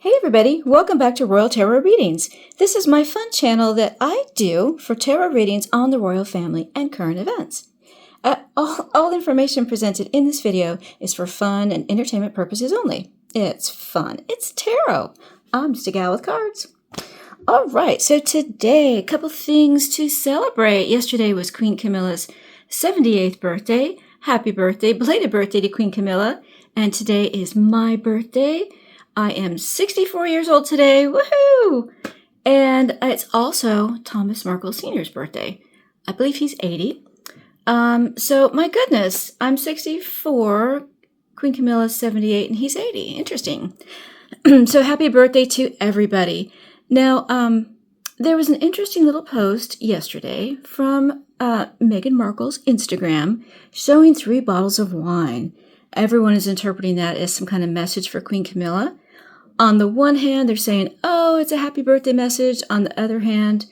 Hey everybody, welcome back to Royal Tarot Readings. This is my fun channel that I do for tarot readings on the royal family and current events. All information presented in this video is for fun and entertainment purposes only. It's fun. It's tarot. I'm just a gal with cards. All right, so today, a couple things to celebrate. Yesterday was Queen Camilla's 78th birthday. Happy birthday, belated birthday to Queen Camilla. And today is my birthday. I am 64 years old today. Woohoo! And it's also Thomas Markle Sr.'s birthday. I believe he's 80. So my goodness, I'm 64, Queen Camilla's 78, and he's 80. Interesting. So happy birthday to everybody. Now, there was an interesting little post yesterday from Meghan Markle's Instagram showing 3 bottles of wine. Everyone is interpreting that as some kind of message for Queen Camilla. On the one hand, they're saying, oh, it's a happy birthday message. On the other hand,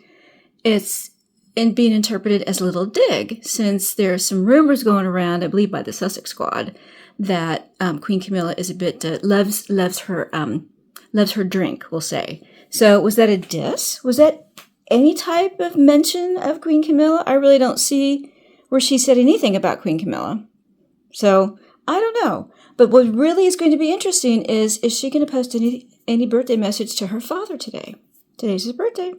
it's being interpreted as a little dig, since there's some rumors going around, I believe by the Sussex Squad, that Queen Camilla is a bit loves her drink, we'll say. So was that a diss? Was that any type of mention of Queen Camilla? I really don't see where she said anything about Queen Camilla. So I don't know. But what really is going to be interesting is she going to post any birthday message to her father today? Today's his birthday.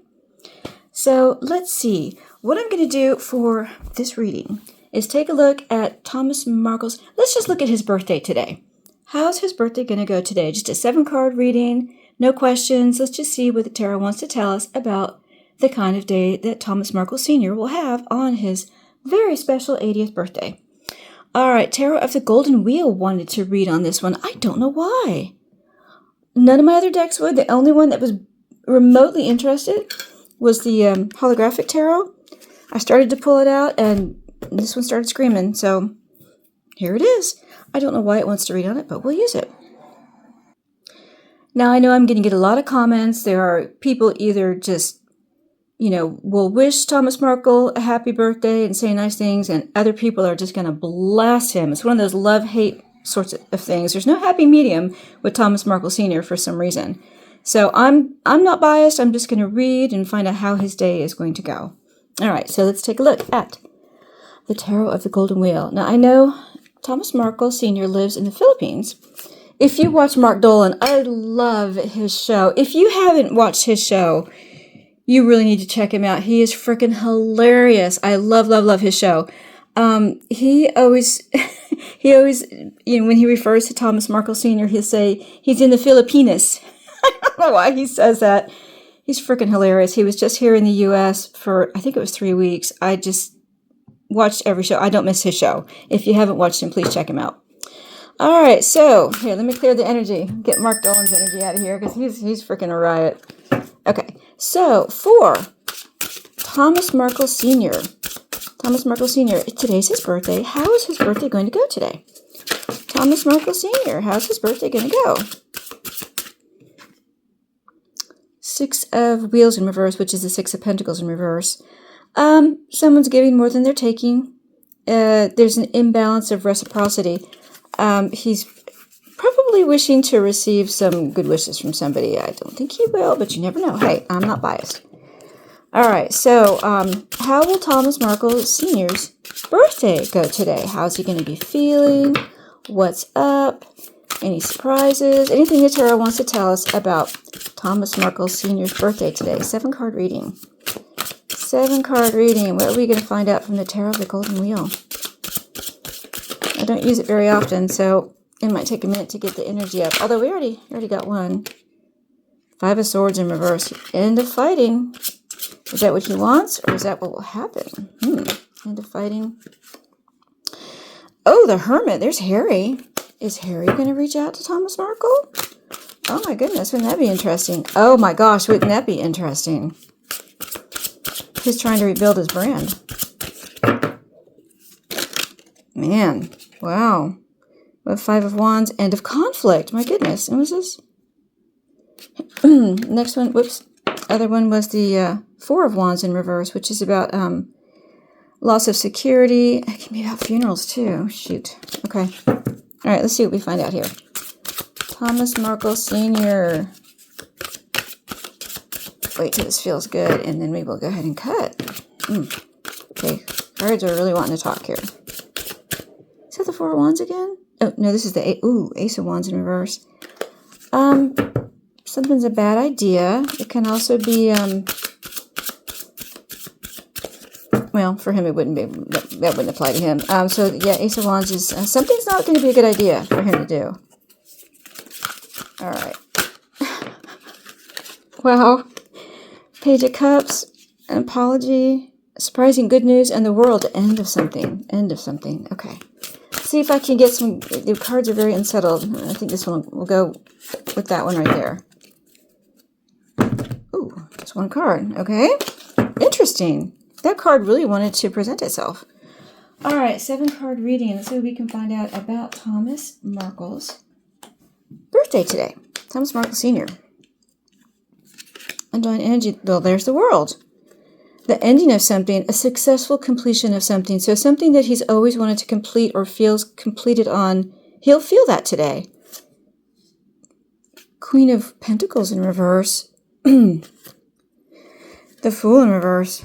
So let's see. What I'm going to do for this reading is take a look at Thomas Markle's. Let's just look at his birthday today. How's his birthday going to go today? Just a 7-card reading, no questions. Let's just see what the tarot wants to tell us about the kind of day that Thomas Markle Sr. will have on his very special 80th birthday. All right, Tarot of the Golden Wheel wanted to read on this one. I don't know why. None of my other decks would. The only one that was remotely interested was the holographic tarot. I started to pull it out, and this one started screaming. So here it is. I don't know why it wants to read on it, but we'll use it. Now, I know I'm going to get a lot of comments. There are people either just, will wish Thomas Markle a happy birthday and say nice things, and other people are just going to blast him. It's one of those love-hate sorts of things. There's no happy medium with Thomas Markle Sr. for some reason. So I'm not biased. I'm just going to read and find out how his day is going to go. All right, so let's take a look at the Tarot of the Golden Wheel. Now, I know Thomas Markle Sr. lives in the Philippines. If you watch Mark Dolan, I love his show. If you haven't watched his show, you really need to check him out. He is freaking hilarious. I love, love, love his show. He always, when he refers to Thomas Markle Sr., he'll say he's in the Philippines. I don't know why he says that. He's freaking hilarious. He was just here in the U.S. for, I think it was 3 weeks. I just watched every show. I don't miss his show. If you haven't watched him, please check him out. All right, so here, let me clear the energy. Get Mark Dolan's energy out of here, because he's freaking a riot. Okay, so for Thomas Markle Sr., today's his birthday. How is his birthday going to go today? Thomas Markle Sr., how's his birthday going to go? 6 of Wheels in reverse, which is the 6 of Pentacles in reverse. Someone's giving more than they're taking. There's an imbalance of reciprocity. He's probably wishing to receive some good wishes from somebody. I don't think he will, but you never know. Hey, I'm not biased. All right, so how will Thomas Markle Sr.'s birthday go today? How's he going to be feeling? What's up? Any surprises? Anything the tarot wants to tell us about Thomas Markle Sr.'s birthday today? 7-card reading. 7-card reading. What are we going to find out from the Tarot of the Golden Wheel? I don't use it very often, so it might take a minute to get the energy up. Although we already got one. 5 of Swords in reverse. End of fighting. Is that what he wants, or is that what will happen? End of fighting. Oh, the Hermit. There's Harry. Is Harry going to reach out to Thomas Markle? Oh my goodness, wouldn't that be interesting? Oh my gosh, wouldn't that be interesting? He's trying to rebuild his brand. Man, wow. We have 5 of Wands, End of conflict. My goodness, and was this? Next one, whoops. Other one was the 4 of Wands in reverse, which is about loss of security. It can be about funerals too. Shoot. Okay. All right, let's see what we find out here. Thomas Markle Sr. Wait till this feels good, and then we will go ahead and cut. Okay, cards are really wanting to talk here. Is that the Four of Wands again? Oh, no, this is the Ace of Wands in reverse. Something's a bad idea. It can also be, well, for him it wouldn't be, that wouldn't apply to him. So, yeah, Ace of Wands is, something's not going to be a good idea for him to do. All right. Wow. Page of Cups, an apology, surprising good news, and the world, end of something. End of something. Okay. See if I can get some, the cards are very unsettled. I think this one will go with that one right there. Ooh, just one card. Okay. Interesting. That card really wanted to present itself. All right, 7-card reading. Let's see what we can find out about Thomas Markle's birthday today. Thomas Markle Sr. Undying energy. Well, there's the world. The ending of something, a successful completion of something. So something that he's always wanted to complete or feels completed on, he'll feel that today. Queen of Pentacles in reverse. The Fool in reverse.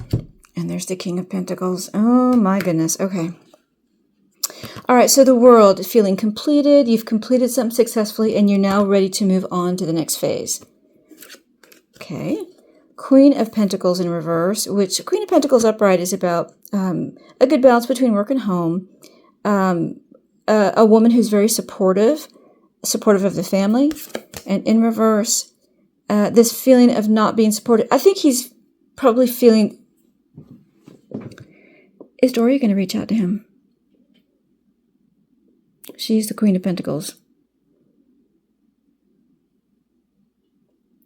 And there's the King of Pentacles. Oh my goodness. Okay. All right, so the world is feeling completed. You've completed something successfully, and you're now ready to move on to the next phase. Okay. Queen of Pentacles in reverse, which Queen of Pentacles upright is about a good balance between work and home. A woman who's very supportive of the family. And in reverse, this feeling of not being supported. I think he's probably feeling... Is Doria going to reach out to him? She's the Queen of Pentacles.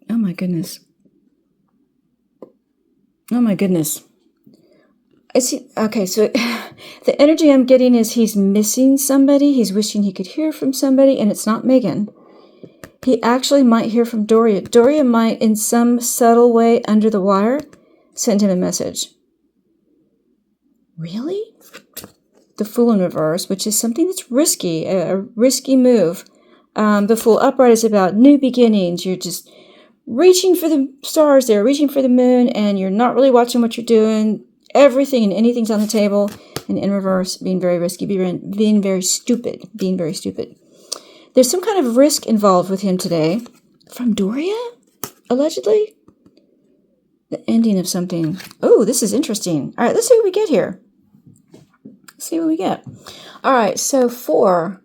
Oh my goodness. Oh my goodness. I see. Okay, so the energy I'm getting is he's missing somebody. He's wishing he could hear from somebody, and it's not Meghan. He actually might hear from Doria. Doria might, in some subtle way under the wire, send him a message. Really? The Fool in reverse, which is something that's risky, a risky move. The Fool upright is about new beginnings. You're just reaching for the stars there, reaching for the moon, and you're not really watching what you're doing. Everything and anything's on the table. And in reverse, being very risky, being very stupid, There's some kind of risk involved with him today. From Doria, allegedly? The ending of something. Oh, this is interesting. All right, let's see what we get here. See what we get. All right, so for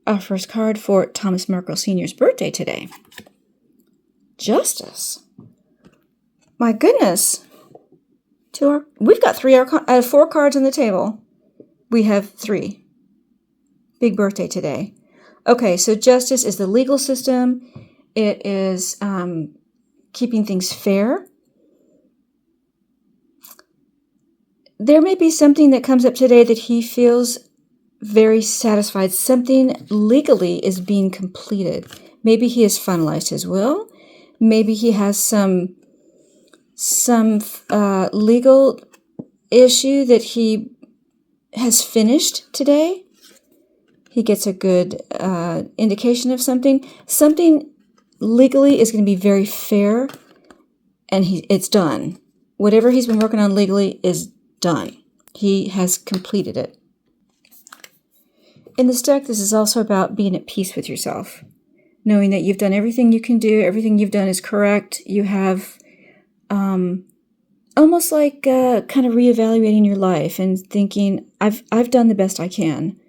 our first card for Thomas Markle Sr.'s birthday today. Justice. My goodness. We've got 4 cards on the table. We have 3. Big birthday today. Okay, so justice is the legal system. It is keeping things fair. There may be something that comes up today that he feels very satisfied. Something legally is being completed. Maybe he has finalized his will. Maybe he has some legal issue that he has finished today. He gets a good indication of something. Something legally is going to be very fair, and it's done. Whatever he's been working on legally is done. He has completed it. In this deck, this is also about being at peace with yourself. Knowing that you've done everything you can do, everything you've done is correct. You have almost like kind of reevaluating your life and thinking, I've done the best I can.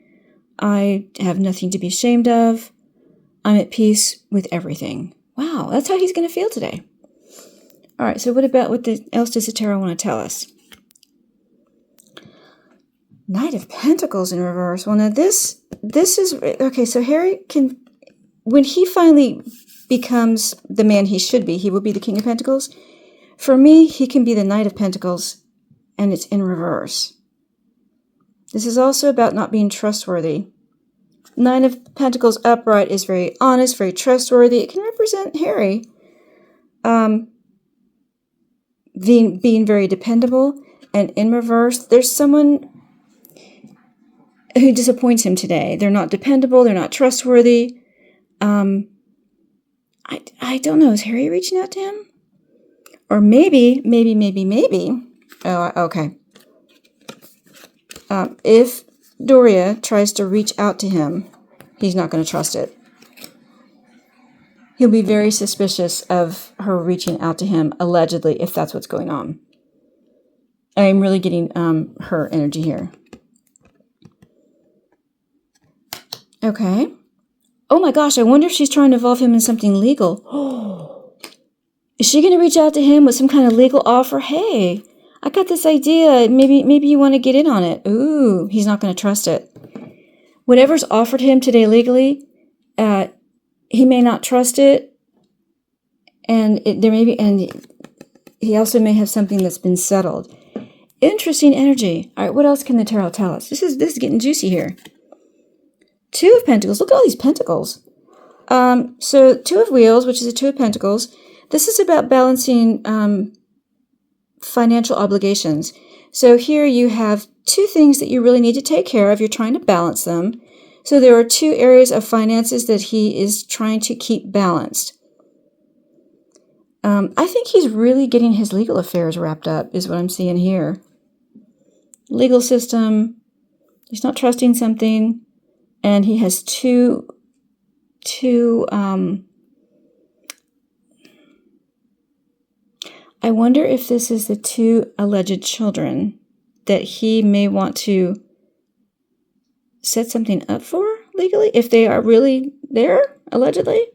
I have nothing to be ashamed of. I'm at peace with everything. Wow, that's how he's going to feel today. All right, so what else does the tarot want to tell us? Knight of Pentacles in reverse. Well, now this is... Okay, so Harry can... When he finally becomes the man he should be, he will be the King of Pentacles. For me, he can be the Knight of Pentacles, and it's in reverse. This is also about not being trustworthy. Nine of Pentacles upright is very honest, very trustworthy. It can represent Harry being very dependable. And in reverse, there's someone who disappoints him today. They're not dependable. They're not trustworthy. I don't know. Is Harry reaching out to him? Or maybe. Oh, okay. If Doria tries to reach out to him, he's not going to trust it. He'll be very suspicious of her reaching out to him, allegedly, if that's what's going on. I'm really getting her energy here. Okay. Oh my gosh, I wonder if she's trying to involve him in something legal. Oh, is she going to reach out to him with some kind of legal offer? Hey, I got this idea. Maybe you want to get in on it. Ooh, he's not going to trust it. Whatever's offered him today legally, he may not trust it, and he also may have something that's been settled. Interesting energy. All right, what else can the tarot tell us? This is getting juicy here. 2 of Pentacles. Look at all these pentacles. So 2 of Wheels, which is a 2 of Pentacles. This is about balancing financial obligations. So here you have 2 things that you really need to take care of. You're trying to balance them. So there are 2 areas of finances that he is trying to keep balanced. I think he's really getting his legal affairs wrapped up, is what I'm seeing here. Legal system. He's not trusting something. And he has two I wonder if this is the 2 alleged children that he may want to set something up for legally, if they are really there, allegedly.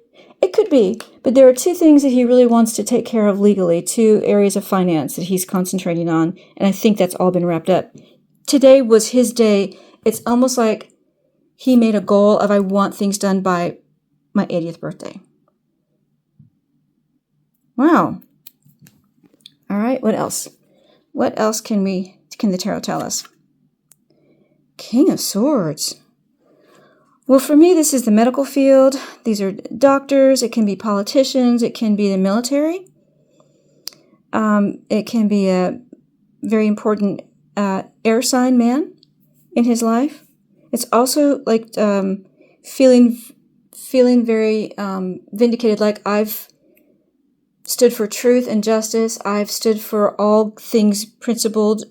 It could be, but there are 2 things that he really wants to take care of legally, 2 areas of finance that he's concentrating on, and I think that's all been wrapped up. Today was his day. It's almost like he made a goal of, I want things done by my 80th birthday. Wow. All right, what else? What else can the tarot tell us? King of Swords. Well, for me, this is the medical field. These are doctors. It can be politicians. It can be the military. It can be a very important air sign man in his life. It's also like feeling very vindicated, like I've stood for truth and justice. I've stood for all things principled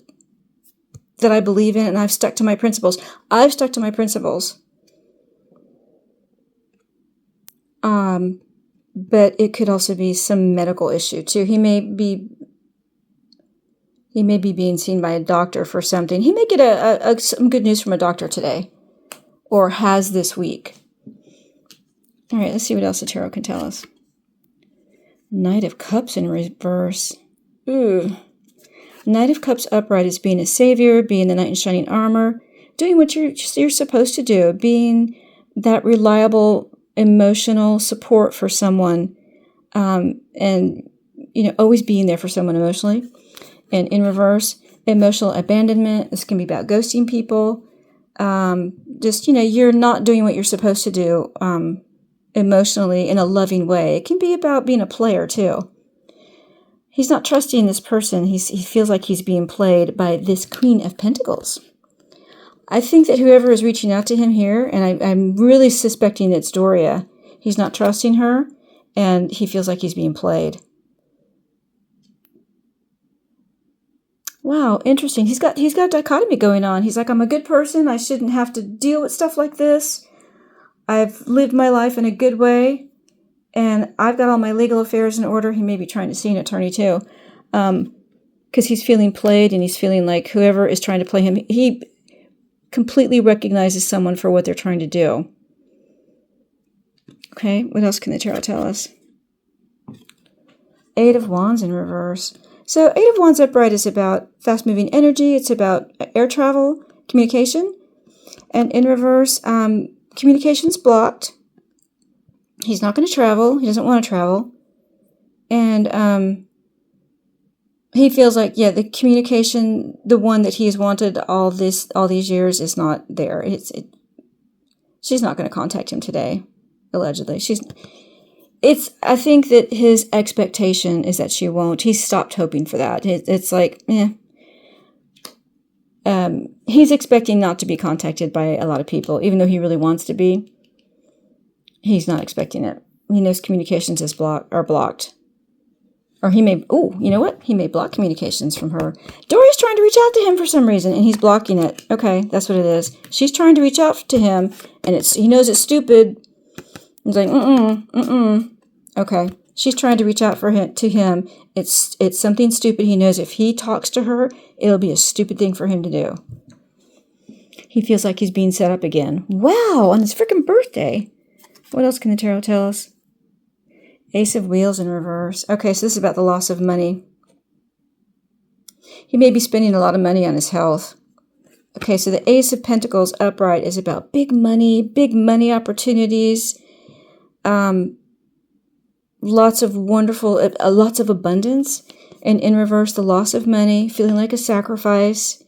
that I believe in, and I've stuck to my principles. I've stuck to my principles. But it could also be some medical issue too. He may be being seen by a doctor for something. He may get some good news from a doctor today, or has this week. All right, let's see what else the tarot can tell us. Knight of Cups in reverse. Ooh. Knight of Cups upright is being a savior, being the knight in shining armor, doing what you're supposed to do, being that reliable emotional support for someone, and always being there for someone emotionally. And in reverse, emotional abandonment. This can be about ghosting people. You're not doing what you're supposed to do emotionally in a loving way. It can be about being a player too. He's not trusting this person. He feels like he's being played by this Queen of Pentacles. I think that whoever is reaching out to him here, and I'm really suspecting it's Doria, he's not trusting her, and he feels like he's being played. Wow, interesting. He's got dichotomy going on. He's like, I'm a good person. I shouldn't have to deal with stuff like this. I've lived my life in a good way, and I've got all my legal affairs in order. He may be trying to see an attorney too, because he's feeling played, and he's feeling like whoever is trying to play him, he completely recognizes someone for what they're trying to do. Okay, what else can the tarot tell us? 8 of Wands in reverse. So 8 of Wands upright is about fast-moving energy. It's about air travel, communication. And in reverse, communication's blocked. He's not going to travel. He doesn't want to travel. And he feels like, the communication, the one that he has wanted all these years, is not there. She's not going to contact him today, allegedly. I think that his expectation is that she won't. He's stopped hoping for that. It's like, he's expecting not to be contacted by a lot of people, even though he really wants to be. He's not expecting it. he knows communications are blocked. Or he may, you know what? He may block communications from her. Dory's trying to reach out to him for some reason, and he's blocking it. Okay, that's what it is. She's trying to reach out to him, and he knows it's stupid. He's like, Okay, she's trying to reach out to him. It's something stupid. He knows if he talks to her, it'll be a stupid thing for him to do. He feels like he's being set up again. Wow, on his freaking birthday. What else can the tarot tell us? Ace of Wheels in reverse. Okay, so this is about the loss of money. He may be spending a lot of money on his health. Okay, so the Ace of Pentacles upright is about big money opportunities. Lots of abundance. And in reverse, the loss of money, feeling like a sacrifice.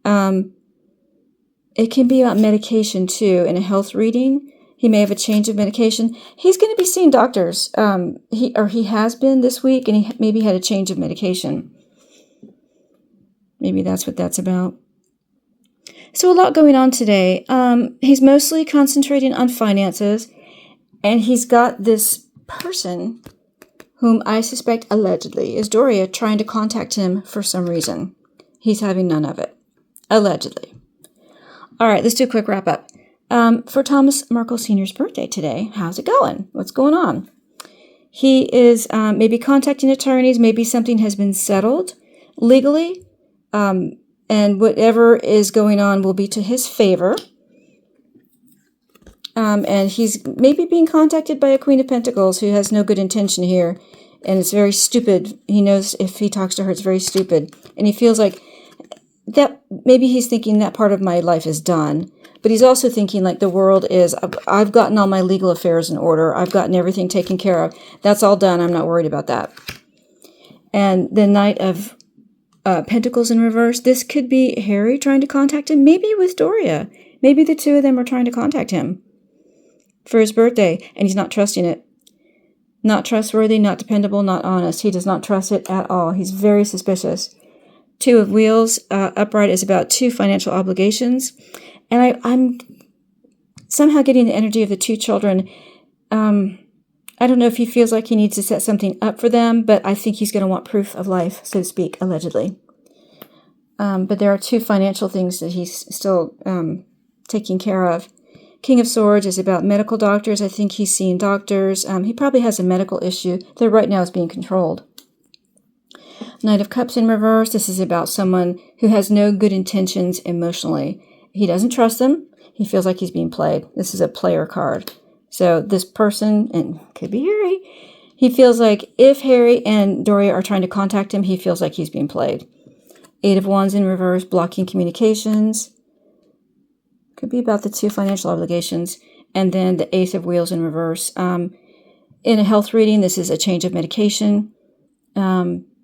It can be about medication too. In a health reading, he may have a change of medication. He's going to be seeing doctors. He has been this week, and he maybe had a change of medication. Maybe that's what that's about. So a lot going on today. He's mostly concentrating on finances, and he's got this person whom I suspect allegedly is Doria trying to contact him for some reason. He's having none of it. Allegedly. All right, let's do a quick wrap up. For Thomas Markle Sr.'s birthday today, how's it going? What's going on? He is maybe contacting attorneys. Maybe something has been settled legally. And whatever is going on will be to his favor. And he's maybe being contacted by a Queen of Pentacles who has no good intention here. And it's very stupid. He knows if he talks to her, it's very stupid. And he feels like that maybe he's thinking that part of my life is done. But he's also thinking like the world is, I've gotten all my legal affairs in order. I've gotten everything taken care of. That's all done. I'm not worried about that. And the Knight of Pentacles in reverse. This could be Harry trying to contact him. Maybe with Doria. Maybe the two of them are trying to contact him for his birthday. And he's not trusting it. Not trustworthy, not dependable, not honest. He does not trust it at all. He's very suspicious. Two of Wheels upright is about two financial obligations. And I'm somehow getting the energy of the two children. I don't know if he feels like he needs to set something up for them, but I think he's going to want proof of life, so to speak, allegedly. But there are two financial things that he's still taking care of. King of Swords is about medical doctors. I think he's seeing doctors. He probably has a medical issue that right now is being controlled. Knight of Cups in reverse. This is about someone who has no good intentions emotionally. He doesn't trust them. He feels like he's being played. This is a player card. So this person, and could be Harry, he feels like if Harry and Doria are trying to contact him, he feels like he's being played. Eight of Wands in reverse, blocking communications. Could be about the two financial obligations. And then the Ace of Wheels in reverse. In a health reading, this is a change of medication.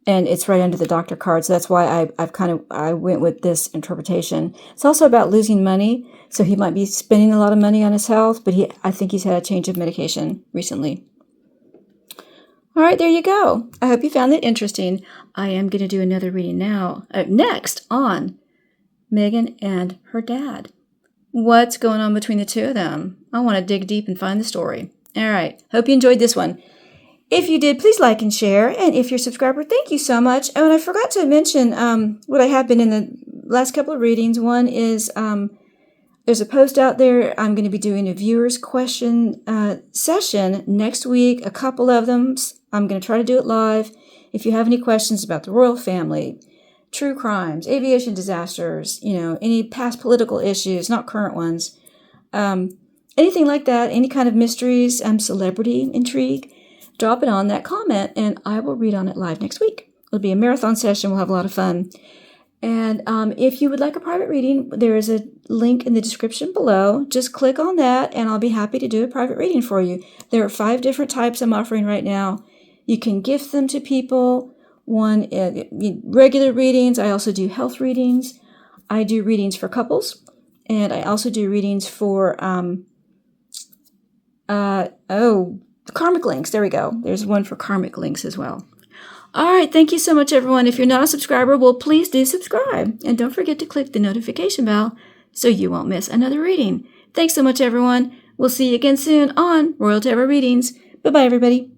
And it's right under the doctor card. So that's why I went with this interpretation. It's also about losing money. So he might be spending a lot of money on his health, but I think he's had a change of medication recently. All right, there you go. I hope you found that interesting. I am going to do another reading now. Next on Meghan and her dad. What's going on between the two of them? I want to dig deep and find the story. All right. Hope you enjoyed this one. If you did, please like and share. And if you're a subscriber, thank you so much. Oh, and I forgot to mention what I have been in the last couple of readings. One is there's a post out there. I'm going to be doing a viewer's question session next week, a couple of them. I'm going to try to do it live. If you have any questions about the royal family, true crimes, aviation disasters, any past political issues, not current ones, anything like that, any kind of mysteries, celebrity intrigue, drop it on that comment, and I will read on it live next week. It'll be a marathon session. We'll have a lot of fun. And if you would like a private reading, there is a link in the description below. Just click on that, and I'll be happy to do a private reading for you. There are 5 different types I'm offering right now. You can gift them to people. One, regular readings. I also do health readings. I do readings for couples, and I also do readings for karmic links. There we go. There's one for karmic links as well. All right. Thank you so much, everyone. If you're not a subscriber, well, please do subscribe. And don't forget to click the notification bell so you won't miss another reading. Thanks so much, everyone. We'll see you again soon on Royal Tarot Readings. Bye-bye, everybody.